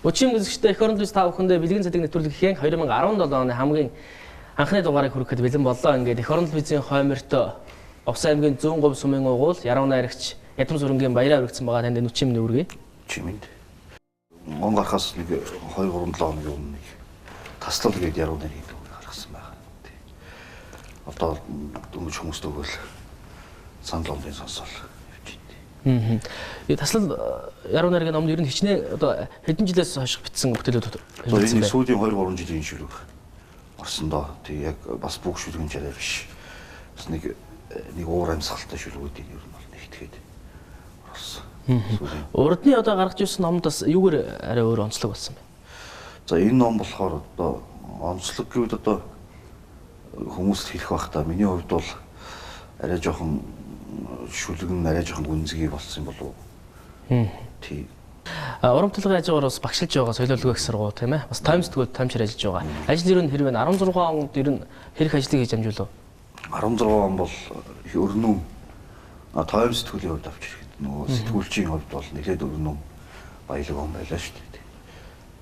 Өчигдөр үзэгчтэй эх орон төс та бүхэндээ бэлгийн цэдэг нэвтрүүлгийн 2017 оны хамгийн анхны дугаарыг хүрэхэд бэлэн боллоо. Ингээд эх орон телевизийн хойморт Овс аймгийн зүүн говь сумын угуул яруу найрагч Ядам сүрэнгийн баяраар өргөцсөн байгаа танд нүчимний үргээ. Чимэнд. Монгол гарахаас нэг 2-3-7 хоногийн өмнө нэг таслал гээд яруу найргийн дүүг гаргасан байгаа. Одоо дөнгөж хүмүүст өгөөл санал онлын сонсол явж байна. И таслал яруу найргийн номд ер нь хичнээн одоо хэдэн жилээс хойш бичсэн бүтээлүүд энэ сүүлийн 2-3 жилийн шүлэг орсон доо. Тэг яг бас бүх шүлгэн чараа биш. Бас нэг уур амьсгалтай шүлгүүдийн ер нь бол нэгтгэхэд орсон. Урдны одоо гаргаж ирсэн номд бас юугээр арай өөр онцлог болсон бэ? За энэ ном болохоор одоо онцлог гэвэл одоо хүмүүст хэлэх байх та миний хувьд бол арай жоохон шүлгэн арай жоохон гүнзгий болсон юм болов уу? Тий. Уран бүтээлгийн хажуугаар бас багшилж байгаа соёлоологийн их сургууль тийм ээ. Бас Times төгөөд тамчир ажиллаж байгаа. Ажил нэр нь хэрвээ 16 онд ер нь хэрэг ажлыг хийж амжуулав? 16 он бол өрнөм Times төгөөлийн хувьд авч ирэхэд нөгөө сэтгүүлчийн хувьд бол нэлээд өрнөм баялаг он байлаа шүү дээ.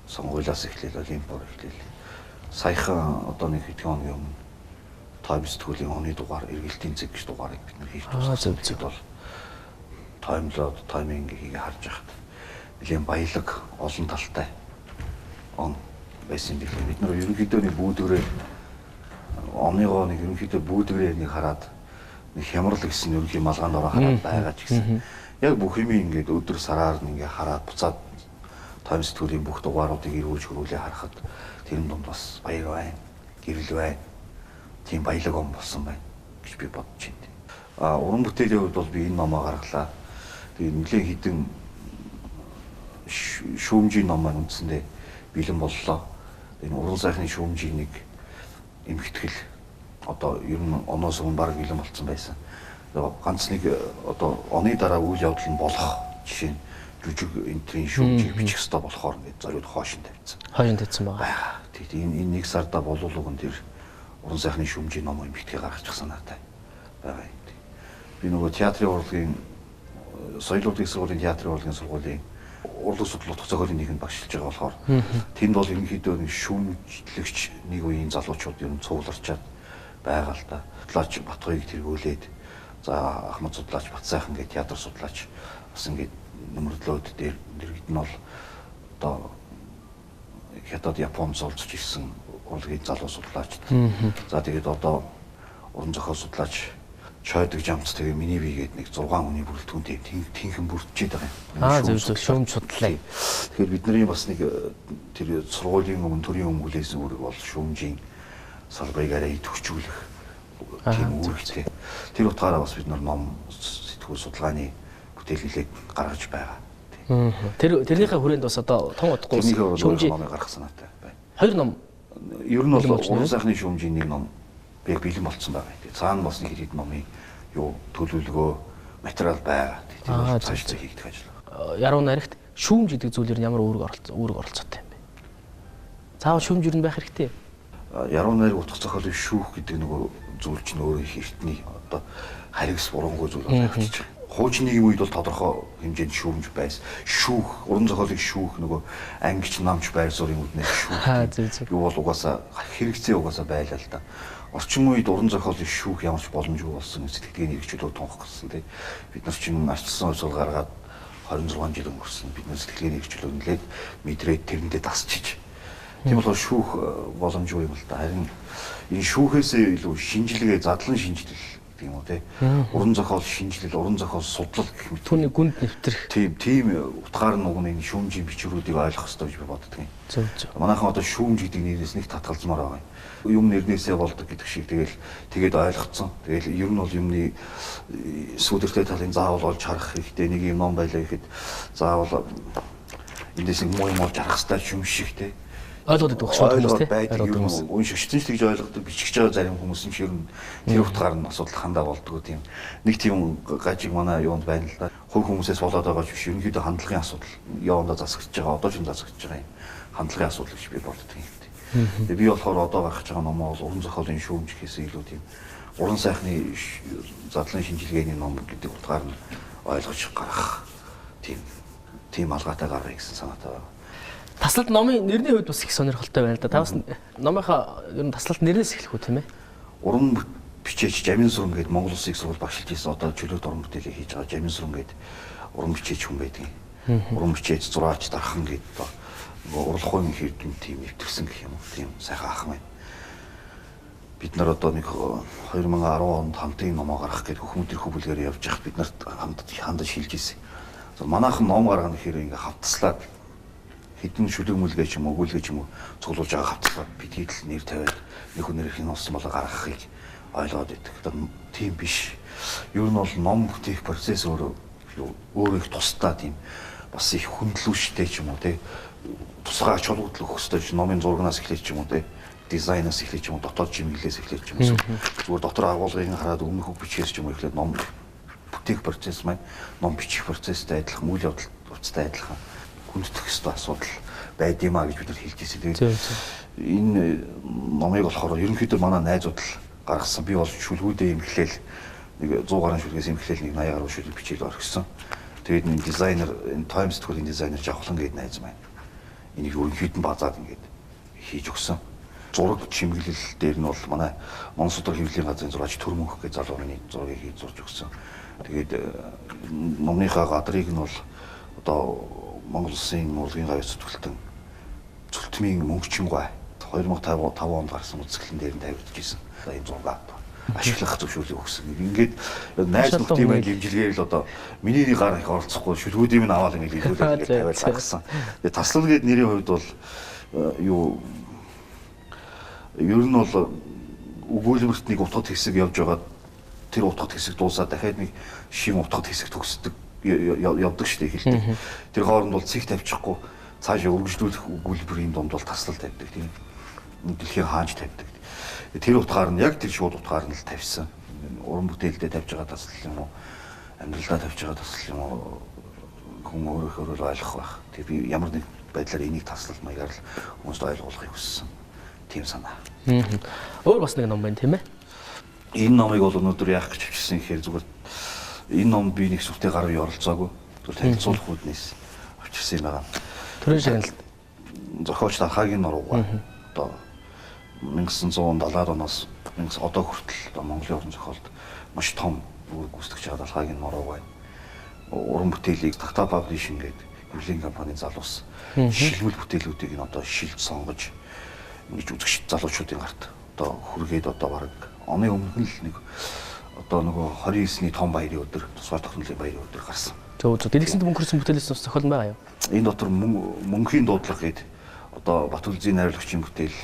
Сонгуулиас эхлээл Олимпиар эхлээл. Саяхан одоо нэг хэдхэн хоногийн өмнө Times төгөөлийн оны дугаар эргэлтийн зэг гэж дугаарыг бид нэр хийж байгаа. Зөв бол таймингийг харж байхад нэлийн баялаг олон талтай он байсан юм билээ. Бид нөр ерөнхийдөө нэг бүүдгэрээ оныгоо нэг ерөнхийдөө бүүдгэрээ нэг хараад нэг хямрал гэсэн ерөнхий малгаанд ороо хараад байгаа ч гэсэн яг бүх юм ингээд өдөр сараар ингээ хараад буцаад Times төгөөлийн бүх дугааруудыг эргүүлж хөрвүүлээ харахад тэр дунд бас баяр байна, гэрэл байна. Тийм баялаг он болсон байна гэж би бодож байна. Уран бүтээлийн хувьд бол би энэ номоо гаргалаа. Тэгээ нэлээд хідэн шүүмжийн ном маань үндсэндээ бэлэн боллоо. Энэ уран сайхны шүүмжийн нэг эмхтгэл одоо ер нь оноос өмнө баг бэлэн болцсон байсан. Ганц нэг одоо оны дараа үйл явдал нь болох жишээ нь жүжиг энтрийн шүүмжийг бичих ёстой болохоор ингээд зориуд хоошин тавьсан. Хоошин тавьсан байгаа. Тийм энэ нэг сарда болуулгын тэр уран сайхны шүүмжийн ном эмхтгэл гаргачих санаатай байгаа юм. Би нөгөө театрын урлагийн соёлын сургуулийн театрын урлагийн сургуулийн урлаг судлах зохиолын нэгэнд багшилж байгаа болохоор тэнд бол ерөнхийдөө нэг шүүмжлэгч нэг үеийн залуучууд ер нь цугларчаад байгаа л да. Судлаач Батгоёг тэргүүлээд за Ахмад судлаач Батсайхан гэх театр судлаач бас ингээд нөмрлөөд дээр дэргэд нь бол одоо хятад Японд золцож ирсэн урлагийн залуу судлаач. За тэгээд одоо уран зохиол судлаач Чойдог жамц тэгээ миний бигээд нэг 6 хүний бүрэлдэхүүнтэй тэнхэн бүрдчихэд байгаа юм. Зөв шүүмж судлаа. Тэгэхээр бидний бас нэг тэр сургуулийн өмнө төрийн өмгөлээс үүрэг бол шүүмжийн салбарыг арай идэвхжүүлэх тийм үүрэгтэй. Тэр утгаараа бас бид нар ном сэтгүүл судалгааны бүтээлгэлийг гаргаж байгаа. Тэрнийхээ хүрээнд бас одоо тун удахгүй шүүмжийн номыг гаргах санаатай байна. Хоёр ном. Ер нь бол уран сайхны шүүмжийн нэг ном бэлэн болцсон байгаа. Цаана бас нэг хэд номын юу төлөвлөгөө материал байгаа. Тийм цааш хийгдэх ажил. Яруу найрагт шүүмж гэдэг зүйлээр ямар үүрэг оролцоотой юм бэ? Заавал шүүмж юу байх хэрэгтэй? Яруу найраг утга зохиолын шүүх гэдэг нөгөө зүйл чинь өөрөө их эртний одоо харигс бурангүй зүйл болж явчихж байгаа. Хуучны юм үед бол тодорхой хэмжээнд шүүмж байсан. Шүүх, уран зохиолыг шүүх нөгөө ангич намч байр суурийн үднээс шүүх. Юу бол угаасаа хэрэгцээ угаасаа байлаа л да. Орчин үед уран зохиолыг шүүх ямарч боломжгүй болсон сэтгэлгээний хэрэгжүүлэлт тунх гэсэн тийм. Бид нар чинь арчилсан хувьсгал гаргаад 26 жил өнгөрсөн. Бид нар сэтгэлгээний хэрэгжүүлэлт нэлээд мэдрээд тэрэндээ дасчиж. Тийм болохоор шүүх боломжгүй юм л да. Харин энэ шүүхээсээ илүү шинжилгээ, задлан шинжилэл гэдэг юм уу тийм. Уран зохиол шинжилэл, уран зохиол судлал гэх мэт. Түүний гүнд нэвтрэх. Тийм утгаар нь уг нь энэ шүүмжийн бичвэрүүдийг ойлгох хэрэгтэй гэж би боддог юм. Зөв. Манайхан одоо шүүмж гэдэг нэрнээс нэг татгалзмаар байгаа юм. Юм нэрнээсээ болдог гэдэг шиг тэгээд ойлгоцсон. Тэгэл ер нь бол юмны сүүдэртэй талын заавал олж харах хэрэгтэй. Нэг юм ном байлаа гэхэд заавал эндээс нэг муу юм олж харах хэрэгтэй юм шиг те. Ойлгоод идэх хүмүүс те. Ойлгоод уншигчдэн ч тэгж ойлгодог, бичиж байгаа зарим хүмүүс юм шиг ер нь тэр утгаар нь асуудал хандаа болдог тийм. Нэг тийм гажиг манай юунд байна л да. Хувь хүмүүсээс болоод байгаа биш. Ерөнхийдөө хандлагын асуудал явандаа засагдж байгаа. Одоо ч засагдж байгаа юм. Хандлагын асуудал гэж би боддог юм. Тэгээ би болохоор одоо гаргаж байгаа номоо бол уран зохиолын шүүмж гэхээс илүү тийм уран сайхны задлан шинжилгээний ном гэдэг утгаар нь ойлгож гаргах тийм алгаатай гаргая гэсэн санаатай байна. Таслалт номын нэрний хувьд бас их сонирхолтой байна л да. Та бас номынхаа ер нь таслалт нэрнээс эхлэх үү тийм ээ? Уран бичээч Жамин Сүрэн гээд Монгол Улсын их сургууль багшилж ирсэн. Одоо чөлөөт уран бүтээлээ хийж байгаа Жамин Сүрэн гээд уран бичээч хүн байдаг. Уран бичээч зураач дархан гээд одоо нөгөө урлагын хэрдэн тим нэвтэрсэн гэх юм уу. Тийм сайхан ах маань. Бид нар одоо нэг 2010 онд хамтын номоо гаргах гээд хөхмөд төрх бүлгээр явж байхад бид нарт хандаж шилж ирсэн. Манайхан ном гаргах гэхээр ингээ хавтслаад хэдэн шүлэгмүүлгээ ч юм уу өгүүлгээ ч юм уу цуглуулж байгаа хавтслаад бид хийдэл нэр тавиад нэг хүнээр хин олсон болоо гаргахыг ойлгоод идэг. Тийм биш. Ер нь бол ном бүтээх процесс өөрөө их тусдаа тийм бас их хөндлөштэй ч юм уу тий тусгай чулуудлах хөстэй ч номын зургнаас эхлэж ч юм уу тий дизайнаас эхлэж ч юм уу дотоод чимэглээс эхлэж ч юм уу зүгээр дотор агуулгыг хараад өмнөх үг бичээс ч юм уу эхлээд ном бүтээх процесс маань ном бичих процесстэй адилхан үйл явдал уцтай адилхан хүндэх ёстой асуудал байд юмаа гэж бид нар хэлж ирсэн. Тэгээд энэ номыг болохоор ерөнхийдөө манай найзууд л гаргасан. Би бол шүлгүүдээ имхлээл нэг 100 гаруй шүлгээс имхлээл нэг 80 гаруй шүлэг бичээл орхисон. Тэгээд энэ дизайнер энэ Times төгөлийн дизайнер Жавхлан гэдэг найз маань энийг ерөнхийдөө базаад ингээд хийж өгсөн. Зураг чимэглэл дээр нь бол манай Монгол судраг хэвлэлийн газрын зураач Төрмөнх гэж залуу миний зургийг хийж зурж өгсөн. Тэгээд номныхаа гадрыг нь бол одоо Монгол Улсын урлагийн гавьяас зүтгэлтэн зүлтмийн мөнгөчин гай 2005 онд гарсан үзэсгэлэн дээр нь тавигдчихсэн. Энэ зураг ашиглах зөвшөөрлийг өгсөн. Ингээд найз нөхдийн маань дэмжлэгээр л одоо миний гар их оролцохгүй шүлгүүдийн минь аваад ингээд илүүлээд тавиад гаргасан. Тэгээд таслал гээд нэрийн хувьд бол юу ер нь бол өгүүлбэрт нэг утгад хэсэг явж байгаа тэр утгад хэсэг дуусаад дахиад нэг шим утгад хэсэг төгсдөг явдаг шүү дээ хэлдэг. Тэр хооронд бол цэг тавьчихгүй цаашаа өргөжлүүлэх өгүүлбэрийн донд бол таслал тавьдаг тийм. Дэлхийн хаанч тавьдаг. Тэр утгаар нь яг тэр шууд утгаар нь л тавьсан. Уран бүтээлдээ тавьж байгаа таслал юм уу? Амьдралдаа тавьж байгаа таслал юм уу? Хүн өөрөөр ойлгох байх. Тэг би ямар нэг байдлаар энийг таслал маягаар л хүмүүст ойлгуулахыг хүссэн. Тийм санаа. Өөр бас нэг ном байна тийм ээ? Энэ номыг бол өнөөдөр яах гэж хичээсэн гэхээр зүгээр энэ ном би нэг сүртэй гар үе оролцоогүй. Зүгээр танилцуулах үүднээс авчирсан юм байна. Төрийн шагналт зохиолч Дархаагийн нуруугаа одоо 1970-аад оноос одоо хүртэл Монголын уран зохиолд маш том үүрэг гүйцэтгэж байгаа Дархаагийн нуруугаа уран бүтээлийг Tata Publishing гэдэг хэвлэлийн компанийн залуус шилмэл бүтээлүүдийг нь одоо шилж сонгож ингэж үзэгч залуучуудын гарт одоо хүргээд одоо бараг оны өмнө л нэг одоо нөгөө 29-ний том баярын өдөр тусгаар тогтнолын баярын өдөр гарсан. Зөв дэлгэцэнд мөнгөрсөн бүтээлээс бас зохиол байгаа юу? Энэ дотор мөнхийн дуудлага гээд одоо Батүлзийн найруулагчийн бүтээл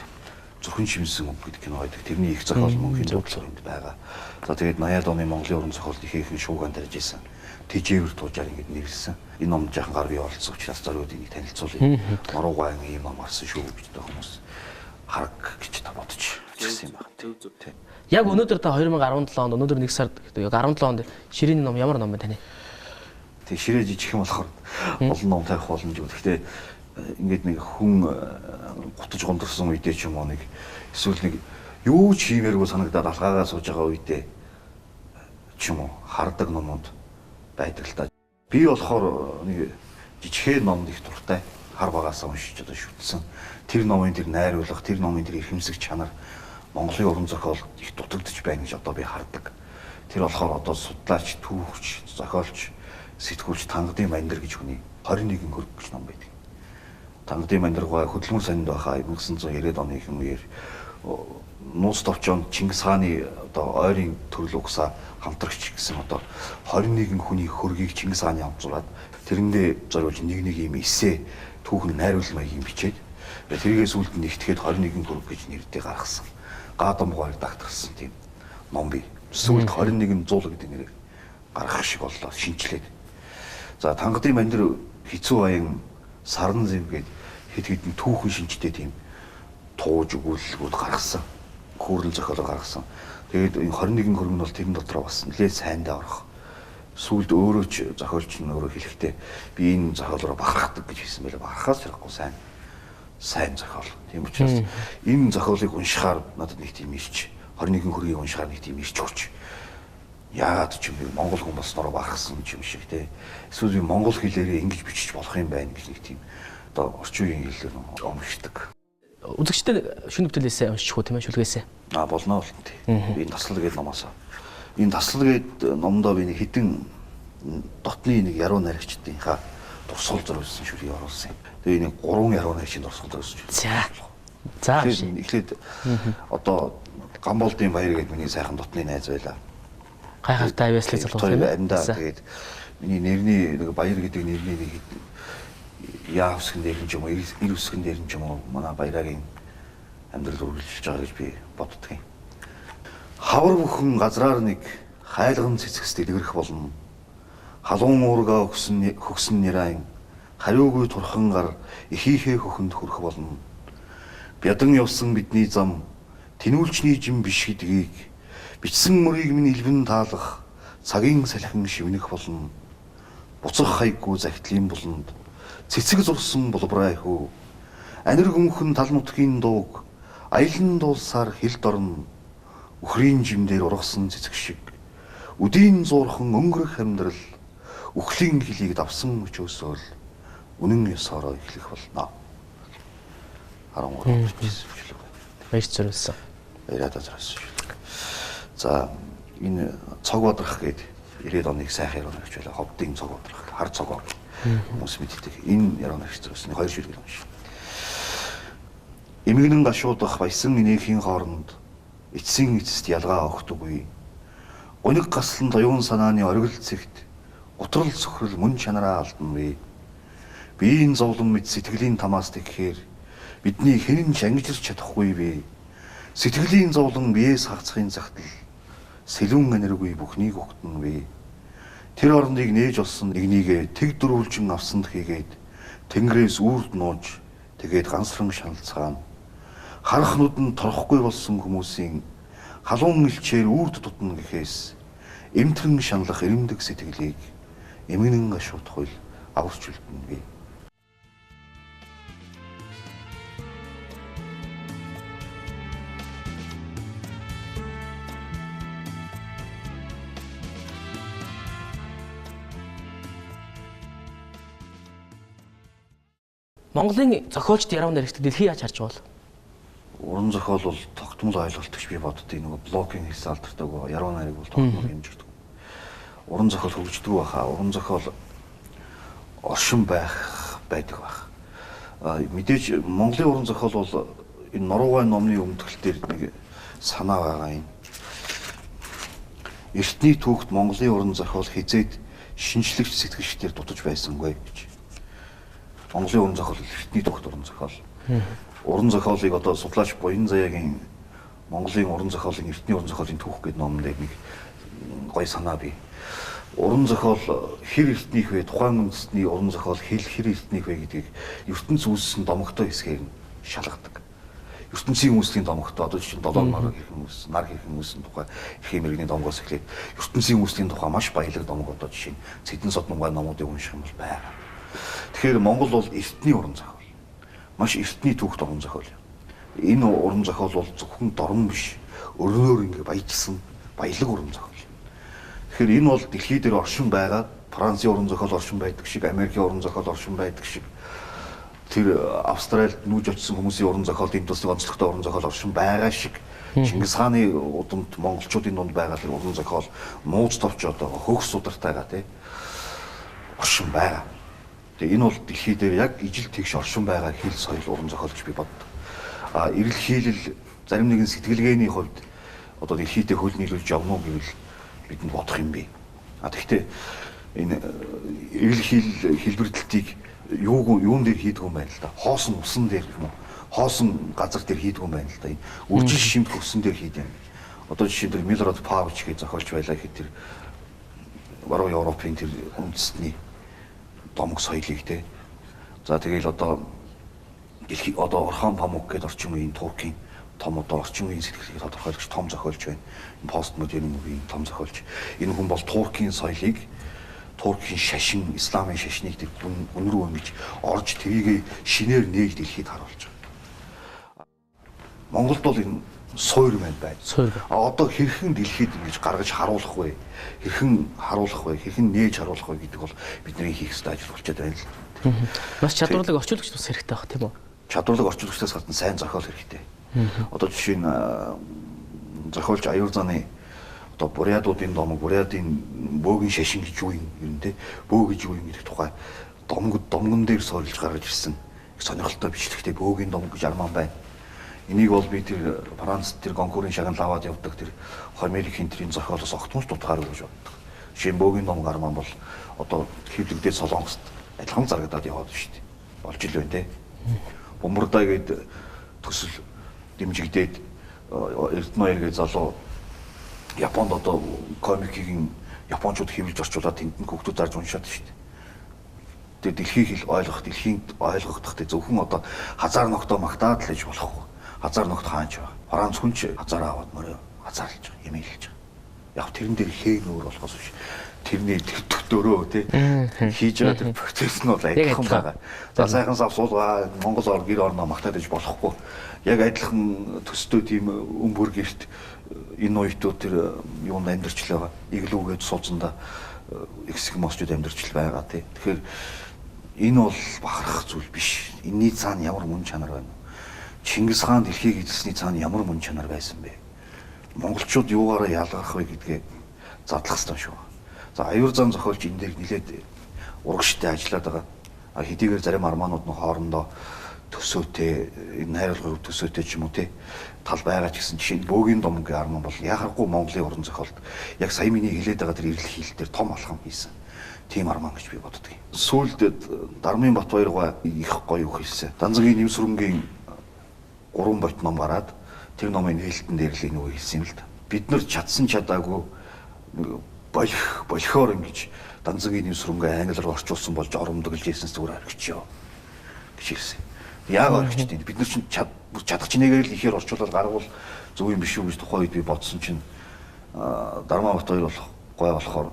Зүрхэн шимсэн үг гэдэг кино байдаг. Тэрний их зохиол мөнхийн дуудлага байгаа. За тэгээд 80-аад оны Монголын уран зохиолд ихээхэн шууган тарьж исэн. Тэжээвэр туужаар ингэж нэрлсэн. Энэ ном жаахан гар бие оролцсон учраас зориудыг нэг танилцуулъя. Нуруугаан ийм ном гарсан шүү гэж та хүмүүс хараг гэж та бодож ирсэн юм байна. Зөв. Яг өнөөдөр та 2017 онд өнөөдөр 1 сард яг 17 онд ширээний ном ямар ном байна таны? Тэг ширээ жижиг юм болохоор олон ном тавих болно гэж. Гэхдээ ингээд нэг хүн гутаж гомдсон үедээ ч юм уу нэг эсвэл нэг юу ч хиймээргүй санагдаад алгаагаа сууж байгаа үедээ ч юм уу хардаг номууд байдаг л та. Би болохоор нэг жижигхэн номд их дуртай хар багаасаа уншиж одоо шүтсэн. Тэр номын тэр найруулга, тэр номын тэр эрхэмсэг чанар Монголын уран зохиол их дутагдж байна гэж одоо би хардаг. Тэр болохоор одоо судлаач, түүхч, зохиолч, сэтгүүлч Тангадын Мандар гэж хүний 21 хөрөг гэж ном байдаг. Тангадын Мандаргаа хөдөлмөр сонинд байхаа 1990-ад оны их үеэр нууц товчонд Чингис хааны одоо ойрын төрөл угсаа хамтрагч гэсэн одоо 21 хүний хөргийг Чингис хааны хамзураад тэрэндээ зориулж нэг ийм эссе түүхэн найруулмаг юм бичээд тэрийгээс үлд нэгтгэхэд 21 хөрөг гэж нэртэй гаргасан. Гадамгаар редакторсан тийм ном бий. Сүүлд 21 зуул гэдэг нэрээр гаргах шиг боллоо шинчлээд. За Тангадын Мандар хэцүү аян саран зэв гээд хэд хэдэн түүхэн шинжтэй тийм тууж өгүүлэлгүүд гаргасан. Хүүрнэл зохиолоо гаргасан. Тэгээд энэ 21 хөрөг нь бол тэрэн дотроо бас нэлээд сайндаа орох. Сүүлд өөрөө ч зохиолч нь өөрөө хэлэхдээ би энэ зохиолоор бахархдаг гэж хэлсэн байлаа. Бахархаас чарахгүй сайн зохиол. Тийм учраас энэ зохиолыг уншихаар надад нэг тийм ирч 21 хөргийг уншихаар нэг тийм ирч өгч. Яагаад ч юм бэ Монгол хүмүүс нороо бахархсан юм шиг те. Эсвэл би монгол хэлээрээ ингэж бичиж болох юм байна гэж нэг тийм одоо орчин үеийн хэлээр омшдог. Үзэгчтэй шинэ бүтээлээсээ уншчих уу тийм ээ шүлгээсээ. Болно бол тийм. Энэ таслал гэдэг номоос. Энэ таслал гэдэг номдоо би нэг хідэн дотны нэг яруу найрагчдынхаа дурсгал зориулсан шүлгийг оруулсан юм. Тэгээ энэ 3 яруу найрагчийн дурсгал зориулсан шүлэг. За эхлээд одоо Гамболдын баяр гэдэг миний сайхан дотны найз байлаа. Гайхалтай авьяаслыг залгуулсан юм байна. Тэгээд миний нэрний нэг баяр гэдэг нэрний нэг яавсгэн дээр юм ч юм уу, ир үсгэн дээр юм ч юм уу манай баярагийн амьдрал үргэлжлэж байгаа гэж би боддог юм. Хавар бүхэн газраар нэг хайлган цэцгэс дэлгэрэх болно. Халуун уурга хөгсөн нэрайн хариугүй турхан гар ихийнхээ хөхөнд хүрэх болно. Бядан явсан бидний зам тэнүүлчний жим биш гэдгийг бичсэн мөрийг минь илбэн таалах цагийн салхин шивнэх болно. Буцах хайггүй захидлын буланд цэцэг зурсан булбраа хөө. Анир гүмхэн тал нутгийн дууг аялан дуулсаар хэлд орно. Үхрийн жимдэр ургасан цэцэг шиг үдийн зуурхан өнгөрөх амьдрал үхлийн хөлийг давсан өчөөсөөл үнэн ёсороо эхлэх болно. 13 бичсэн шүлэг. Баяр зориулсан. Баяраа зориулсан шүлэг. За энэ цог бодрох гээд 90-ад оныг сайхан яруу нэгч байлаа. Ховдын цог бодрох, хар цогоо хүмүүс мэддэг. Энэ яруу нэгч зориулсан 2 шүлэг юм шиг. Эмгэнэн гашуудах баясан инээхийн хооронд эцсийн эцэст ялгаа огтгүй. Уник гаслан оюун санааны оргил цэгт утрал сөхрөл мөн чанараа алдна вэ. Биеийн зовлон мэд сэтгэлийн тамаас тэгхээр бидний хинэн ч ангижирч чадахгүй вэ. Сэтгэлийн зовлон биеэс хагацхын цагтл сэлүүн энерги бүхнийг өгтөн вэ. Тэр орныг нээж олсон нэгнийгээ тэг дөрвөлжин авсанд хийгээд тэнгэрээс үрд нууж тэгээд ганцран шаналцгаана. Харах нүдэнд торохгүй болсон хүмүүсийн халуун илчээр үрд тутна гэхээс эмтрэн шаналх эрэмдэг сэтгэлийг эмгэнэн гашуудах үйл аварч үлдэнэ вэ. Монголын зохиолчд яруу найрагчдад дэлхий яаж харж байна? Уран зохиол бол тогтмол ойлголт гэж би боддог. Нөгөө блокийн хэлсэн алдартай яруу найраг бол тогтмол хэмжигддэг. Уран зохиол хөгждөг байхаа. Уран зохиол оршин байдаг байх. Мэдээж Монголын уран зохиол бол энэ Нуруугай номны өмтгөл дээр нэг санаа байгаа юм. Эртний түүхт Монголын уран зохиол хизээд шинжлэгч сэтгэгчдээр дутаж байсангүй гэж. Монголын уран зохиол эртний түүхт уран зохиол. Уран зохиолыг одоо судлаач Буян Заяагийн Монголын уран зохиолын эртний уран зохиолын түүх гэдэг номонд нэг гоё санаа бий. Уран зохиол хэр эртнийх вэ? Тухайн үндэстний уран зохиол хэр эртнийх вэ гэдгийг ертөнц үүссэн домогтой хэсгээр нь шалгадаг. ертөнцийн хүмүүсийн домогтой одоо жишээ нь 7 нар хэрхэн үүссэн, нар хэрхэн үүссэн тухай эрхийн мэрэгний домгоос эхлээд ертөнцийн хүмүүсийн тухай маш баялаг домог одоо жишээ нь Цэдэн Содмогой номуудыг унших юм бол байгаа. Тэгэхээр Монгол бол эртний уран зохиол. Маш эртний түүхт уран зохиол. Энэ уран зохиол бол зөвхөн дорн биш, өрнөөр ингэ баяжсан баялаг уран зохиол. Тэгэхээр энэ бол дэлхий дээр оршин байгаа Францын уран зохиол оршин байдаг шиг, Америкийн уран зохиол оршин байдаг шиг, тэр Австралид нүүж очисон хүмүүсийн уран зохиол, энд тусны онцлогтой уран зохиол оршин байгаа шиг, Чингис хааны удамд монголчуудын дунд байгаа тэр уран зохиол нууц товч одоо хөгс удартайгаа тий оршин байгаа. Тэгээ энэ бол дэлхий дээр яг ижил тэгш оршин байгаа хэл соёл уран зохиол гэж би боддог. Эрэл хийлэл зарим нэгэн сэтгэлгээний хувьд одоо дэлхийдээ хөл нийлүүлж явна уу гэвэл бидэнд бодох юм бэ. Тэгэхдээ энэ эрэл хэлбэрдлтийг юун дээр хийдэг юм байна л да. Хоосон усан дээр юм уу? Хоосон газар дээр хийдэг юм байна л да. Үржил шимт өсөн дээр хийдэг юм. Одоо жишээлбэл Милорад Павлович гэж зохиолч байлаа гэхэд тэр баруун Европын тэр үндэстний домог соёлыг те. За тэгэл одоо дэлхий одоо Орхон Памук гэдэг орчин үеийн Туркийн том одоо орчин үеийн сэтгэлийг тодорхойлогч том зохиолч байна. Постмодерн үеийн том зохиолч. Энэ хүн бол Туркийн соёлыг Туркийн шашин, исламын шашныг тэр гүн рүү ингэж орж тэрийг шинээр нээж дэлхийд харуулж байгаа. Монголд бол энэ суур маань байна. Одоо хэрхэн дэлхийд ингэж гаргаж харуулах вэ? Хэрхэн харуулах вэ? Хэрхэн нээж харуулах вэ гэдэг бол бидний хийх ёстой ажил болчиход байна л. Бас чадварлаг орчуулагч бас хэрэгтэй байх тийм үү? Чадварлаг орчуулагчдаас гадна сайн зохиол хэрэгтэй. Одоо жишээ нь зохиолч аюул зааны одоо бурядуудын домог, бурядын бөөгийн шашин гэж юу юм те? Бөө гэж юу юм гэдэг тухай домгон дээр сорилж гаргаж ирсэн. Сонирхолтой бичлэгтэй бөөгийн домог гэж арман байна. Энийг бол би тэр Франц тэр конкурын шагнал аваад явдаг тэр Хомерик хинтрийн зохиолоос огтмос дутгаар гэж боддог. Жишээ нь бөөгийн домог арман бол одоо хэвлэгдээд Солонгост адилхан зарагдаад яваад шүү дээ. Болж ил байна те. Бомбардай гээд төсөл дэмжигдээд Эрдэнэ гээд залуу Японд одоо комикийн японочууд хэвлэж орчуулаад тэнд нь хүүхдүүд зарж уншаад шүү дээ. Тэр дэлхийг хэл ойлгох, дэлхийг ойлгохдох тэ зөвхөн одоо хазар ногтоо магтаад л гэж болохгүй. Хазар ногт хаанч байгаа. Франц хүн ч хазараа аваад мөрөө хазаарлаж байгаа, эмээлж байгаа. Яг тэрэн дээр хийн өөр болохоос биш. Тэрний төтөрөө тий хийж байгаа тэр процесс нь бол адилхан байгаа. За сайхан сав суулгаа Монгол ор гэр орноо магтаад иж болохгүй. Яг адилхан төстэй тийм өмбөр гэрт энэ уятууд тэр юунд амьдарч л байгаа. Иглүүгээд сууцанда экскимосчууд амьдарч л байгаа тий. Тэгэхээр энэ бол бахархах зүйл биш. Энийний цаана ямар мөн чанар байна вэ? Чингис хаан дэлхийг эзэлсний цаана ямар мөн чанар байсан бэ? Монголчууд юугаараа ялгарх вэ гэдгээ задлах хэрэгтэй шүү. За аюур зан зохиолч энэ дээр нэлээд урагштай ажиллаад байгаа. Хэдийгээр зарим армаанууд нь хоорондоо төсөөтэй, энэ найруулгын төсөөтэй ч юм уу тий тал байгаа ч гэсэн жишээ нь бөөгийн домгийн арман бол яхахгүй Монголын уран зохиолд яг сая миний хэлээд байгаа тэр ирэл хийл дээр том алхам хийсэн. Тийм арман гэж би боддог юм. Сүүлд Дармын Батбаяр их гоё үг хэлсэн. Данзагийн Нэмсүрэнгийн 3 бот ном гараад тэр номын нээлтэн дээр л энэ үг хэлсэн юм л да. Бид нар чадсан чадаагүй болохоор ингэж Данзагийн Нэмсүрэнгээ англиар орчуулсан болж оромдог л жийсэн зүгээр орхичоо гэж хэлсэн. Яг орхичдیں۔ Бид нар чинь чадах чинээгээр л ихээр орчуулаад гаргавал зөв юм биш үү гэж тухайн үед би бодсон чинь Дарман Батбаяр болох гой болохоор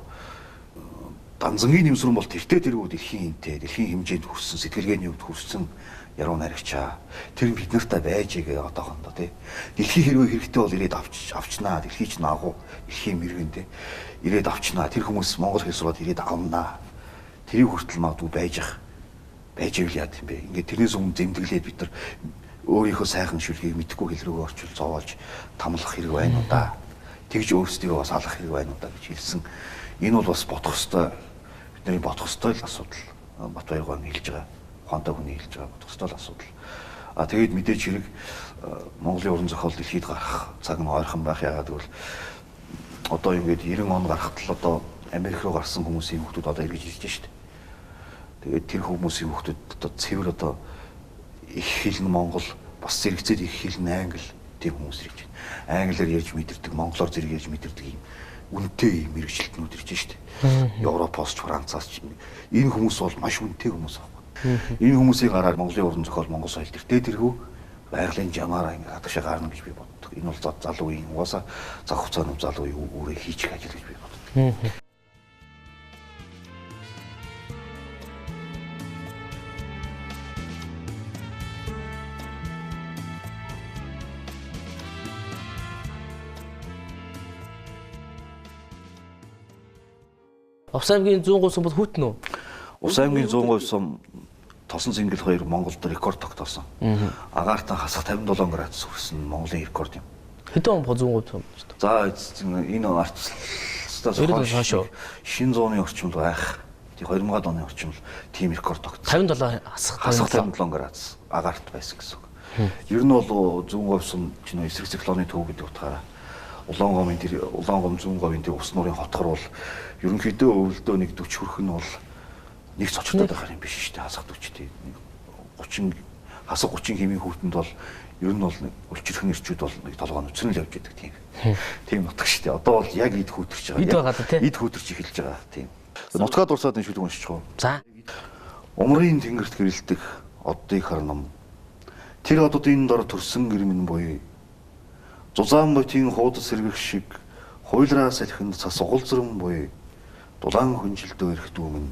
Данзагийн Нэмсүрэн бол тэртээ тэргүй дэлхийн хэмжээнд хүрсэн сэтгэлгээний өвд хүрсэн яруу найрагчаа. Тэр бид нартай байж игээ одоохондоо тий. Дэлхий хэрвээ хэрэгтэй бол ирээд авчнаа. Дэлхий ч наагу дэлхийн мэрэгэн тий. Ирээд авчнаа. Тэр хүмүүс Монгол хэл сураад ирээд авнаа. Тэрийг хүртэл магадгүй байж ивэл яа гэм бэ? Ингээд тэрнээс өмнө зэмдэглээд бид нар өөрийнхөө сайхан шүлгийг мэдхгүй хэл рүүгээ орчуул зовоолж тамлах хэрэг байна уу да. Тэгж өөрсдийгөө бас алах хэрэг байна уу да гэж хэлсэн. Энэ бол бас бодох ёстой. Бидний бодох ёстой л асуудал. Батбаяр гоон хэлж байгаа. Ухаантай хүний хэлж байгаа бодох ёстой л асуудал. Тэгээд мэдээж хэрэг Монголын уран зохиол дэлхийд гарах цаг нь ойрхон байх яагаад гэвэл одоо ингээд 90 он гарахад л одоо Америк руу гарсан хүмүүсийн хүүхдүүд одоо эргэж ирж байна шүү дээ. Тэгээд тэр хүмүүсийн хүүхдүүд одоо цэвэр одоо их хэл нь Монгол бас зэрэгцээд их хэл нь англи тийм хүмүүс ирж байна. Англиар ярьж мэдэрдэг, монголоор зэрэг ярьж мэдэрдэг юм үнэтэй мэрэгчлэтнүүд ирж байна шүү дээ. Европоос ч Францаас ч энэ хүмүүс бол маш үнэтэй хүмүүс байна. Энэ хүмүүсийн гараар Монголын уран зохиол Монгол соёл тэртээ тэрхүү байгалийн жамаараа ингэ хадагшаа гарна гэж би боддог. Энэ бол залуу үеийн угаасаа цаг хугацааны залуу үеийн өөрөө хийчих ажил гэж би боддог. Увс аймгийн 100% сум бол хүйтэн үү? Увс аймгийн 100% сум тосон цэнгэл 2 Монголд рекорд тогтоосон. Агаартан хасах 57 градус хүрсэн Монголын рекорд юм. Хэдэн он бо 100% сум? За энэ ардчилстаас хойш шинэ зууны орчимд байх. Тий 2000-аад оны орчимд тийм рекорд тогтсон. 57 хасах 57 градус агаарт байсан гэсэн үг. Ер нь бол 100% сум чинь эсрэг циклоны төв гэдэг утгаараа Улаангомын тэр Улаангом 100% тэр ус нуурын хотгор бол ерөнхийдөө өвөлдөө нэг 40 хүрэх нь бол нэг цочтой байх юм биш шүү дээ. Хасах 40 тий 30 хасах 30 хэмийн хүүтэнд бол ер нь бол үлчирхэн ирчүүд бол нэг толгойн үцрэн л явж байдаг тийм. Тийм нутаг шүү дээ. Одоо бол яг ид хүүтэрч байгаа. Ид байгаа да тий. Ид хүүтэрч эхэлж байгаа тийм. Нутгаа дурсаад энэ шүлэг уншиж байгаа. За. Умрын тэнгэрт гэрэлтэх оддыг харнам. Тэр оддын дор төрсөн гэрмэн буй Зузаан ботын хуудас сэргэх шиг хуйлраа салхинд цас угалзран буй дулаан хүнжилдөө эрх дүүмэн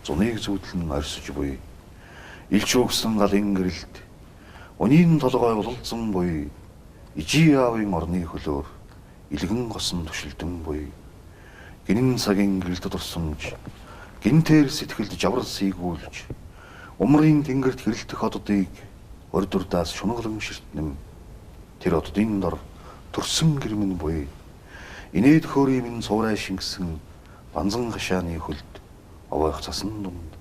зуныг зүүдлэн орсож буй илч өгсөн галын гэрэлт өнийн толгой улалцсан буй ижи аавын орны хөлөөр илгэн госон тушилдан буй гинэн цагийн гэрэлтэд орсомж гинтээр сэтгэлд жавар сийгүүлж Умрын тэнгэрт хэрэлдэх оддыг ордурдаас шунаглан ширтнэм тэр оддын дор төрсөн гэрмэн буй инээд хөөрийн минь суурай шингэсэн банзан хашааны хөлд овоох цасан дунд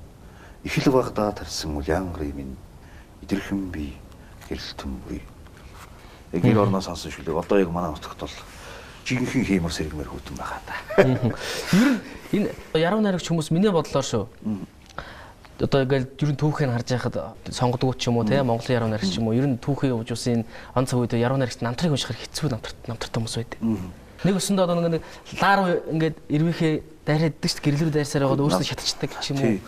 их л багада тарсан улянгарын минь идэрхэн би гэрэлтэн буй. Гэр орноос сонсон шүлэг одоо яг манай нутагт бол жинхэнэ хиймэр сэргмэр хөтөн байгаа та. Ер нь энэ яруу найрагч хүмүүс миний бодлоор шүү. Одоо ингээл ер нь түүхийг харж байхад сонгодог ч юм уу те Монголын яруу найрагч ч юм уу ер нь түүхийг явуулж усын он цаг үед яруу найрагч намтрыг уншихаар хэцүү намтартай хүмүүс байдаг. Нэг өсөндөө одоо нэг лаар ингээд ирвэхээ дайраад дэвш гэрэл рүү дайрсаар байгаад өөрсдөө шатчихдаг ч юм уу.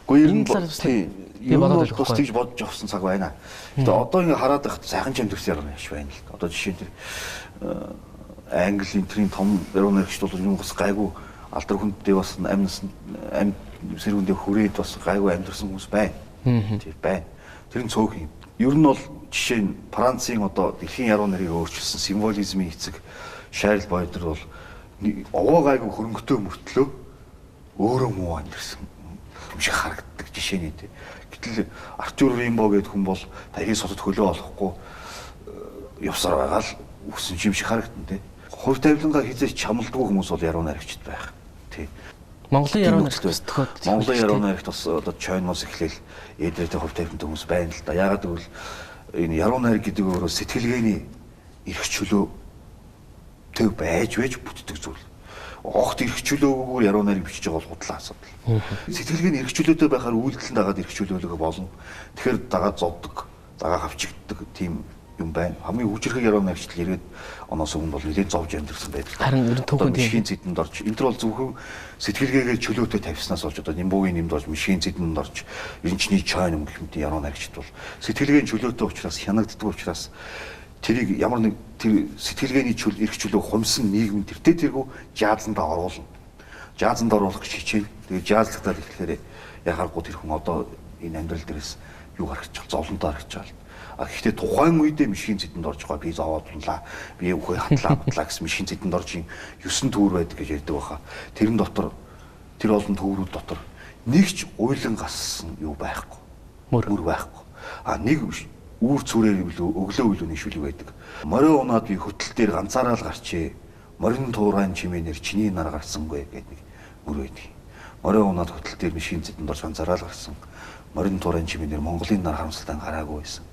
Гэхдээ ер нь бол бас тийж бодож авсан цаг байна. Гэтэ одоо ингээд хараад байхад сайхан ч амтэрс яруу найрагч байна л. Одоо жишээ нь Англи энтрийн том яруу найрагч бол юм бас гайгүй алдар хүндээ бас амьд сэрүүндээ хүрээд бас гайгүй амьдсан хүмүүс байна. Тийм байна. Тэр нь цөөх юм. Ер нь бол жишээ нь Францын одоо дэлхийн яруу нарыг өөрчилсөн символизмын эцэг Шарл Бойдер бол овоо гайгүй хөрөнгөтэй мөртлөө өөрөө муу амьдсан юм шиг харагддаг жишээ нь тийм. Гэтэл Артур Римбо гэдэг хүн бол тархи сотод хөлөө олохгүй явсаар байгаа л үсэн юм шиг харагдана тийм. Хувь тавилангаа хизээч чамладгүй хүмүүс бол яруу найрагчд байх. Тийм. Монголын яруу найрагч бас тохиод. Монголын яруу найрагч бас одоо Чойноос эхлээл эдэртэй хувь тавилантай хүмүүс байна л да. Яагаад гэвэл энэ яруу найраг гэдэг өөрөө сэтгэлгээний эрх чөлөө төв байж бүтдэг зүйл. Огт эрх чөлөөгөөр яруу найраг бичиж байгаа бол худлаа асуудал. Сэтгэлгээний эрх чөлөөтэй байхаар үйлдэл нь дагаад эрх чөлөөлөх болно. Тэгэхээр дагаад зовдөг, дагаа хавчигддаг тийм юм байна. Хамгийн хүчрхэг яруу найрагчд ирээд оноос өмнө бол нэлээд зовж амьдэрсэн байдаг. Харин ер нь түүхэн мишгийн зэдэнд орж энэ төр бол зөвхөн сэтгэлгээгээ чөлөөтэй тавьснаас болж одоо нимбугийн нэмд орж мишгийн зэдэнд орж эренчний чойн гэх мэт яруу найрагчд бол сэтгэлгээний чөлөөтэй учраас хянагддаг учраас тэрийг ямар нэг тэр сэтгэлгээний эрх чөлөө хумсан нийгэм тэргүү жаазанда оруулна. Жаазанд оруулах гэж хичээн. Тэгээ жаазлагтаад ирэхээр яхааргүй тэр хүн одоо энэ амьдрал дээрээс юу гаргаж чал зовлонтой гаргаж чал. Гэхдээ тухайн үедээ мишгийн зэдэнд орж байгаа би зовоодлаа. Би үхээ хатлаа гэсэн мишгийн зэдэнд орж 9 төвөр байдаг гэж ярьдаг баха. Тэрэн дотор тэр олон төврүүд дотор нэг ч уйлан гассан юу байхгүй. Мөр байхгүй. Нэг үүр цүрээр өглөө нийшүүлэг байдаг. Морио унаад би хөтөл дээр ганцаараа л гарчээ. Морин туурайн чимээнэр чиний нар гарсангүй гэдэг нэг мөр байдаг. Морио унаад хөтөл дээр мишгийн зэдэнд орж ганцаараа л гарсан. Морин туурайн чимээнэр Монголын нар харамсалтай гараагүй байсан.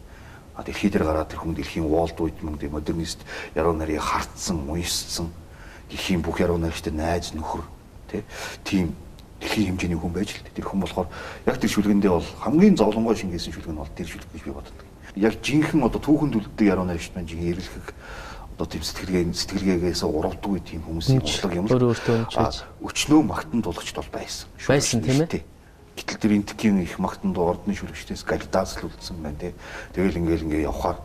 Дэлхий дээр гараад тэр хүн дэлхийн Walt Whitman гэх модернист яруу нарыг хартсан, уншсан дэлхийн бүх яруу нарчтай найз нөхөр тийм дэлхийн хэмжээний хүн байж л тэр хүн болохоор яг тэр шүлгэндээ бол хамгийн зовлонгой шингээсэн шүлэг нь бол тэр шүлэг гэж би боддог. Яг жинхэнэ одоо түүхэнд үлддэг яруу нарчт маань жин эрэлхэх одоо тийм сэтгэлгээгээс уралдгүй тийм хүмүүсийн бодлого юм л өчнөө магтан тулгчд бол байсан. Байсан тийм ээ. Гэтэл тэр энтгийн их магтанд ордны шүлэгчдээс галидаас л үлдсэн байна тий. Тэгэл ингээ явхаар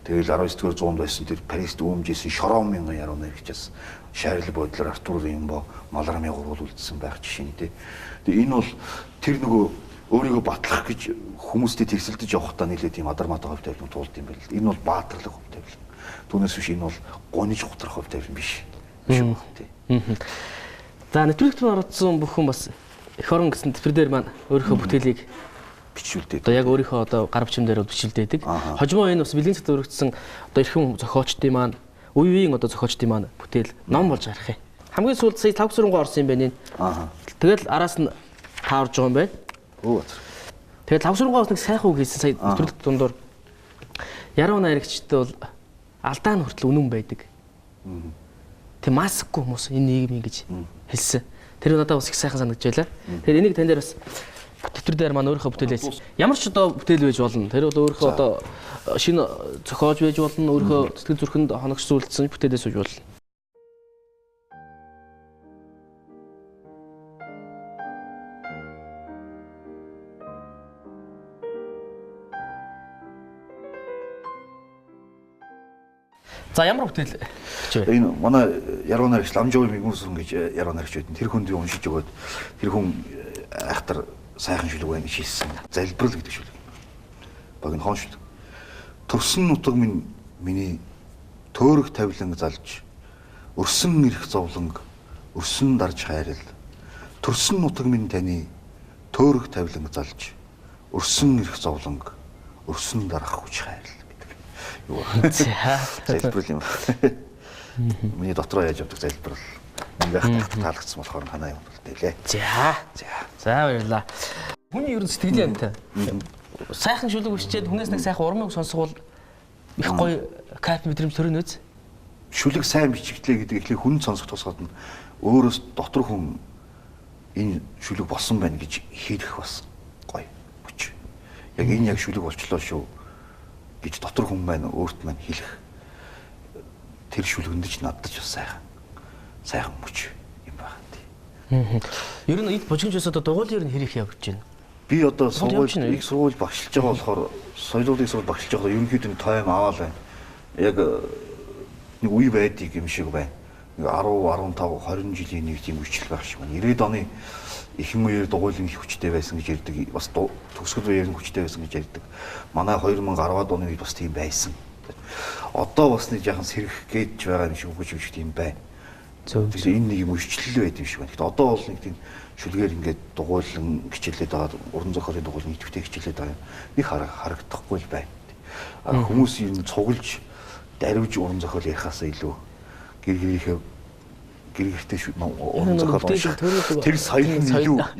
тэгэл 19-р зуунд байсан тэр Парист үүмжсэн Шорон мянган яруу найрагчаас Шарл Бойдлер, Артур Римбо, Малрами гурвал үлдсэн байх жишээ нь тий. Тэгээ энэ бол тэр нөгөө өөрийгөө батлах гэж хүмүүстэй тэрсэлдэж явахдаа нэлээд тийм адармаатай хувь тавилан туулд юм байна л. Энэ бол баатарлаг хувь тавилан. Түүнээс биш энэ бол гониж готрох хувь тавилан биш. Шүү тий. За нэвтрүүлэгт орсон бүх хүн бас эх орон гэсэн төвөр дээр маань өөрийнхөө бүтээлийг бичүүлдэг. Одоо яг өөрийнхөө одоо гар бичмээр бичүүлдэг. Хожимо энэ бас бэлгийн цэцэд өргөцсөн одоо эрхэм зохиолчдын маань үеийн одоо зохиолчдын маань бүтээл ном болж гарах юм. Хамгийн сүүлд сая 5 сургуу орсон юм байна энэ. Тэгэл араас нь таарж байгаа юм байна. Тэгэл 5 сургуу орсныг сайхан үг хэлсэн сая нэвтрүүлэгт дундуур яруу найрагчтай бол алдаа нь хүртэл үнэн байдаг. Тэг масакгүй хүмүүс энэ нийгэм ингэж хэлсэн. Тэр надад бас их сайхан санагдаж байлаа. Тэгэхээр энийг тань дээр бас төвтөр дээр маань өөрийнхөө бүтээлээс ямар ч одоо бүтээл байж болно. Тэр бол өөрийнхөө одоо шинэ зохиож байж болно. Өөрийнхөө сэтгэл зүрхэнд хоногшуулсан бүтээлээс үж болно. За ямар бүтээл гэж вэ? Энэ манай яруу найрагч Ламжовын мэгмүсрэн гэж яруу найрагч байдаг. Тэр хүнд уншиж өгөөд тэр хүн айхтар сайхан шүлэг байна гэж хэлсэн. Залбирал гэдэг шүлэг. Богино хон шүлэг. Төрсөн нутаг минь миний төөрөх тавилан залж, өрсөн ирэх зовлонг, өрсөн дарж хайрал. Төрсөн нутаг минь таны төөрөх тавилан залж, өрсөн эрх зовлонг, өрсөн дарах хүч хайр гэдэг. Юу залбирал юм. Миний дотроо яаж явдаг залбирал. Ингээд таалагдсан болохоор ханаа юм бол тэлээ. За баярлалаа. Хүний ерөн сэтгэл юмтай. Сайхан шүлэг бичээд хүнээс нэг сайхан урмыг сонсгол их гоё кайф мэдрэмж төрнө үз. Шүлэг сайн бичигдлээ гэдэг ихлэ хүн сонсох тусгаад нь өөрөөс дотор хүн энэ шүлэг болсон байна гэж хэлэх бас гоё хүч. Яг энэ яг шүлэг болчлоо шүү гэж дотор хүн маань өөрт маань хэлэх. Тэр шүлгэнд ч надад ч бас сайхан хүч юм байна. Ер нь эд бужигчээс одоо дугуйлын ер нь хэрэг явж байна. Би одоо их сургууль багшилж байгаа болохоор соёлын сургууль багшилж байгаа ерөнхийдөө тайм аваад байна. Яг нэг үе байдгийг юм шиг байна. 10, 15, 20 жилийн нэг тийм үечлэл байх шиг байна. 90-ад оны ихэнх үеэр дугуйлын их хүчтэй байсан гэж ярьдаг. Бас төгсгөл үеэр хүчтэй байсан гэж ярьдаг. Манай 2010-ад оны үед бас тийм байсан. Одоо бас нэг жаахан сэрэх гэж байгаа юм шиг үгүй юм шиг тийм байна. Тэгэхээр энэ нэг юм үечлэл байд юм шиг байна. Гэхдээ одоо бол нэг тийм шүлгээр ингээд дугуйлан хичээлээд байгаа уран зохиолын дугуйлан идэвхтэй хичээлээд байгаа нэг харагдахгүй л байна. Хүмүүс юм цуглж дарвж уран зохиол ярихаасаа илүү гэргэртэй уран зохиол унших тэр соёл нь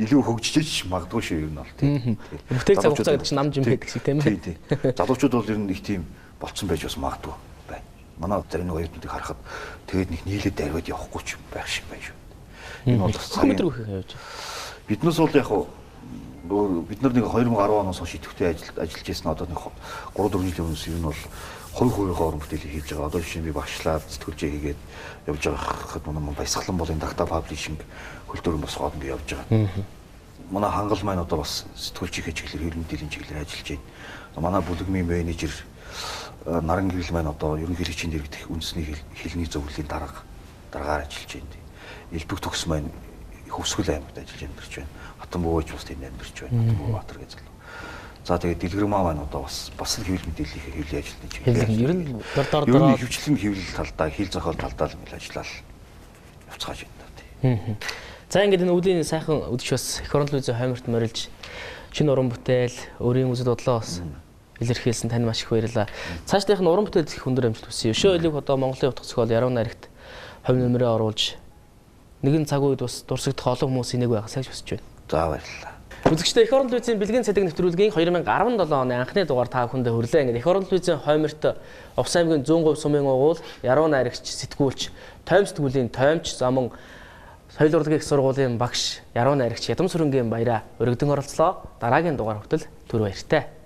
илүү хөгжиж магадгүй шүү юм бол тийм. Бүтээл загварцаа гэдэг чинь нам жим байдаг шиг тийм ээ. Залуучууд бол ер нь их тийм болцсон байж бас магадгүй байна. Манай зарим нэг оюутнуудыг харахад тэгээд нэг нийлээд дарваад явахгүй ч байх шиг байна шүү. Энэ бол бас биднээс бол яг бид нар нэг 2010 оноос хойш идэвхтэй ажиллаж байсан одоо нэг 3-4 жилийн өмнөөс энэ бол хувийнхоо уран бүтээлийг хийж байгаа. Одоо жишээ нь би багшлаад сэтгүүлчээ хийгээд явж байхад манай баясгалан болын дата паблишинг хөлтөрөн босгоод ингэ явж байгаа. Манай хангал маань одоо бас сэтгүүлчийн чиглэлээр хэл мэдээллийн чиглэлээр ажиллаж байна. Манай бүлэгмийн менежер Наран гэрэл маань одоо ерөнхий хэлчийн дэргэдэх үндэсний хэлний зөвлөлийн дараагаар ажиллаж байна. Элбэг төгс маань Хөвсгөл аймагт ажиллаж амьдарч байна. Хатан бөөж бас тэнд амьдарч байна. Хатан бөө Баатар гэж залуу. За тэгээд Дэлгэрмаа маань одоо бас л хэвлэл мэдээллийн хэвлэлийн ажилтны чиглэлээр. Ер нь дор хөвчлэн хэвлэл талдаа, хил зохиол талдаа л ажиллаад явцгааж байна. За ингээд энэ өвлийн сайхан өдөж бас эх орон телевизийн хойморт морилж шинэ уран бүтээл, өөрийн үзэл бодлоо бас илэрхийлсэн тань маш их баярлалаа. Цаашдынх нь уран бүтээл их өндөр амжилт хүсье. Өшөө элэг одоо Монголын утга зохиол яруу найрагт хувь нэмрээ оруулж нэгэн цаг үед бас дурсагдах олон хүмүүсийн нэг байхаа сайж хүсэж байна. За баярлалаа. Үзэгчдээ эх орон телевизийн бэлгийн цэдэг нэвтрүүлгийн 2017 оны анхны дугаар та бүхэндээ хүрлээ. Ингээд эх орон телевизийн хойморт Увс аймгийн 100% сумын угуул, яруу найрагч, сэтгүүлч, тойм сэтгүүлийн тоймч, замун соёл урлагийн их сургуулийн багш, яруу найрагч Ядам Сүрэнгийн баяраа өргөдөн оролцлоо. Дараагийн дугаар хүртэл түр баяртай.